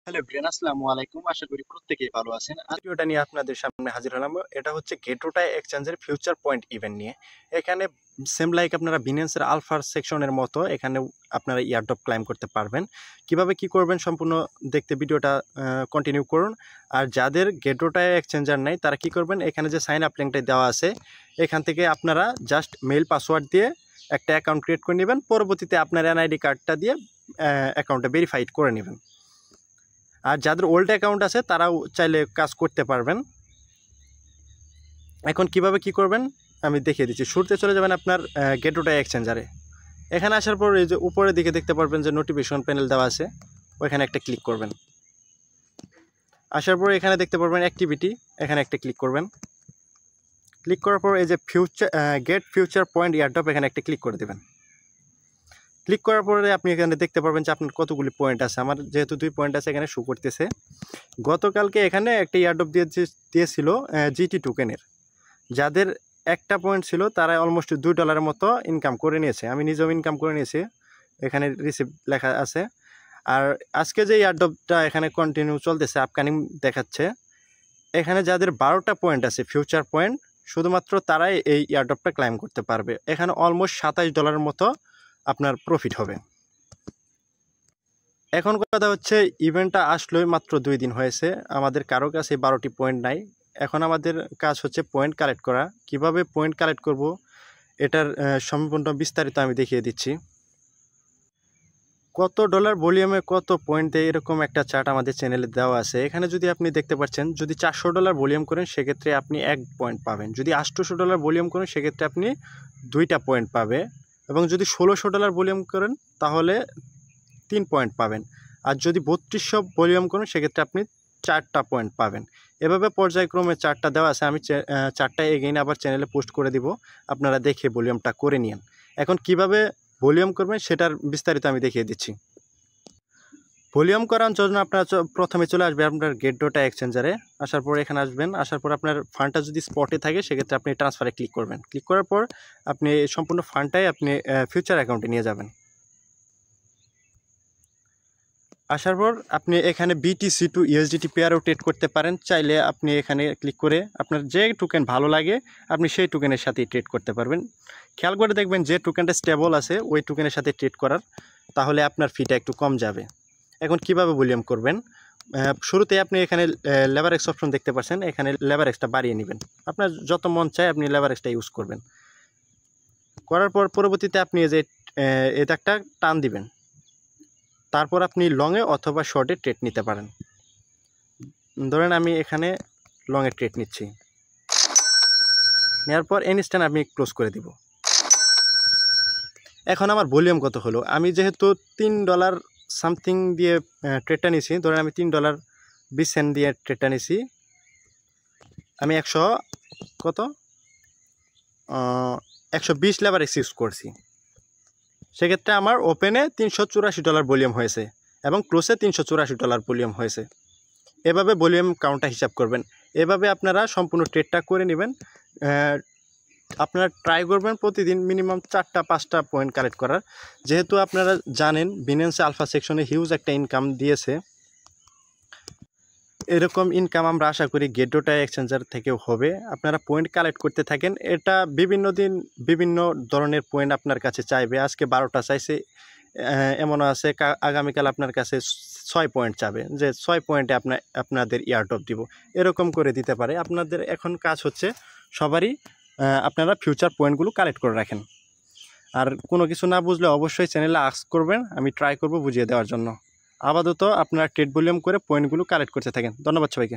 Hello everyone, আসসালামু আলাইকুম। আশা করি প্রত্যেকেই ভালো আছেন। ভিডিওটা নিয়ে আপনাদের সামনে হাজির হলাম। এটা হচ্ছে গেটোটা এক্সচেঞ্জের ফিউচার পয়েন্ট ইভেন্ট নিয়ে। এখানে সেম লাইক আপনারা বিনেন্সের আলফার সেকশনের মতো এখানে আপনারা ইয়ারড্রপ ক্লাইম করতে পারবেন। কিভাবে কি করবেন সম্পূর্ণ দেখতে ভিডিওটা কন্টিনিউ করুন। আর যাদের গেটোটা এক্সচেঞ্জার নাই তারা কি করবেন, এখানে যে সাইন আপ লিঙ্কটা দেওয়া আছে এখান থেকে আপনারা জাস্ট মেল পাসওয়ার্ড দিয়ে একটা অ্যাকাউন্ট ক্রিয়েট করে নেবেন। পরবর্তীতে আপনার এনআইডি কার্ডটা দিয়ে অ্যাকাউন্টটা ভেরিফাইড করে নেবেন। আর যাদের ওল্ড অ্যাকাউন্ট আছে তারাও চাইলে কাজ করতে পারবেন। এখন কিভাবে কি করবেন আমি দেখিয়ে দিচ্ছি। শুরুতে চলে যাবেন আপনার গেটোটা এক্সচেঞ্জারে। এখানে আসার পর এই যে উপরের দিকে দেখতে পারবেন যে নোটিফিকেশন প্যানেল দেওয়া আছে, ওইখানে একটা ক্লিক করবেন। আসার পর এখানে দেখতে পারবেন অ্যাক্টিভিটি, এখানে একটা ক্লিক করবেন। ক্লিক করার পর এই যে গেট ফিউচার পয়েন্ট ইয়ারড্রপ, এখানে একটা ক্লিক করে দেবেন। ক্লিক করার পরে আপনি এখানে দেখতে পারবেন যে আপনার কতগুলি পয়েন্ট আছে। আমার যেহেতু 2 পয়েন্ট আছে এখানে শো করতেছে। গতকালকে এখানে একটা ইয়ারড্রপ দিয়েছিল জিটি টোকেনের। যাদের একটা পয়েন্ট ছিল তারা অলমোস্ট $2 মতো ইনকাম করে নিয়েছে। আমি নিজেও ইনকাম করে নিয়েছি, এখানে রিসিভ লেখা আছে। আর আজকে যে ইয়ারড্রপটা এখানে কন্টিনিউ চলতেছে, আপকামিং দেখাচ্ছে, এখানে যাদের 12টা পয়েন্ট আছে ফিউচার পয়েন্ট, শুধুমাত্র তারাই এই ইয়ারড্রপটা ক্লাইম করতে পারবে। এখানে অলমোস্ট $27 মতো আপনার প্রফিট হবে। এখন কথা হচ্ছে ইভেন্টটা আসলোই মাত্র 2 দিন হয়েছে, আমাদের কারো কাছে 12টি পয়েন্ট নাই। এখন আমাদের কাজ হচ্ছে পয়েন্ট কালেক্ট করা। কিভাবে পয়েন্ট কালেক্ট করব এটার সম্পূর্ণ বিস্তারিত আমি দেখিয়ে দিচ্ছি। কত ডলার ভলিউমে কত পয়েন্ট দেয় এরকম একটা চার্ট আমাদের চ্যানেলে দেওয়া আছে। এখানে যদি আপনি দেখতে পাচ্ছেন, যদি $400 ভলিউম করেন সেক্ষেত্রে আপনি 1 পয়েন্ট পাবেন। যদি $800 ভলিউম করেন সেক্ষেত্রে আপনি 2টা পয়েন্ট পাবে। এবং যদি $1600 ভলিউম করেন তাহলে 3 পয়েন্ট পাবেন। আর যদি 3200 ভলিউম করেন সেক্ষেত্রে আপনি 4টা পয়েন্ট পাবেন। এভাবে পর্যায়ক্রমে চার্টটা দেওয়া আছে। আমি চার্টটা এগেইন আবার চ্যানেলে পোস্ট করে দিব, আপনারা দেখে ভলিউমটা করে নিন। এখন কিভাবে ভলিউম করবেন সেটার বিস্তারিত আমি দেখিয়ে দিচ্ছি। ভলিউম করার জন্য আপনারা প্রথমে চলে আসবে আপনার গেটোটা এক্সচেঞ্জারে। আসার পর এখানে আসবেন। আসার পর আপনার ফান্ডটা যদি স্পটে থাকে সেক্ষেত্রে আপনি ট্রান্সফারে ক্লিক করবেন। ক্লিক করার পর আপনি সম্পূর্ণ ফান্ডটাই আপনি ফিউচার অ্যাকাউন্টে নিয়ে যাবেন। আসার পর আপনি এখানে BTC টু USDT পেয়ারও ট্রেড করতে পারেন। চাইলে আপনি এখানে ক্লিক করে আপনার যে টোকেন ভালো লাগে আপনি সেই টোকেনের সাথেই ট্রেড করতে পারবেন। খেয়াল করে দেখবেন যে টোকেনটা স্টেবল আছে ওই টোকেনের সাথে ট্রেড করার, তাহলে আপনার ফিটা একটু কম যাবে। এখন কিভাবে ভলিউম করবেন, শুরুতে আপনি এখানে লেভারেক্স অপশন দেখতে পাচ্ছেন, এখানে লেভারেক্সটা বাড়িয়ে নেবেন। আপনার যত মন চায় আপনি লেভারেক্সটা ইউজ করবেন। করার পর পরবর্তীতে আপনি এই যে এটা একটা টান দিবেন। তারপর আপনি লংয়ে অথবা শর্টে ট্রেড নিতে পারেন। ধরেন আমি এখানে লংয়ে ট্রেড নিচ্ছি, নেওয়ার পর ইনস্ট্যান্ট আমি ক্লোজ করে দিব। এখন আমার ভলিউম কত হলো, আমি যেহেতু $3 সামথিং দিয়ে ট্রেডটা নিয়েছি, ধরেন আমি $3.20 দিয়ে ট্রেডটা নিয়েছি। আমি 120 লেভারেক্স ইউজ করছি। সেক্ষেত্রে আমার ওপেনে $384 ভলিউম হয়েছে এবং ক্লোজে $384 ভলিউম হয়েছে। এভাবে ভলিউম কাউন্টটা হিসাব করবেন। এভাবে আপনারা সম্পূর্ণ ট্রেডটা করে নেবেন। আপনারা ট্রাই করবেন প্রতিদিন মিনিমাম 4টা-5টা পয়েন্ট কালেক্ট করার। যেহেতু আপনারা জানেন বিনেন্স আলফা সেকশনে হিউজ একটা ইনকাম দিয়েছে, এরকম ইনকাম আমরা আশা করি গেটোটা এক্সচেঞ্জার থেকেও হবে। আপনারা পয়েন্ট কালেক্ট করতে থাকেন। এটা বিভিন্ন দিন বিভিন্ন ধরনের পয়েন্ট আপনার কাছে চাইবে। আজকে 12টা চাইছে, এমনও আছে আগামীকাল আপনার কাছে 6 পয়েন্ট চাবে, যে 6 পয়েন্টে আপনাদের ইয়ারড্রপ দিব। এরকম করে দিতে পারে। আপনাদের এখন কাজ হচ্ছে সবারই আপনারা ফিউচার পয়েন্টগুলো কালেক্ট করে রাখেন। আর কোনো কিছু না বুঝলে অবশ্যই চ্যানেলে আস্ক করবেন, আমি ট্রাই করব বুঝিয়ে দেওয়ার জন্য। আপাতত আপনারা ট্রেড ভলিউম করে পয়েন্টগুলো কালেক্ট করতে থাকেন। ধন্যবাদ সবাইকে।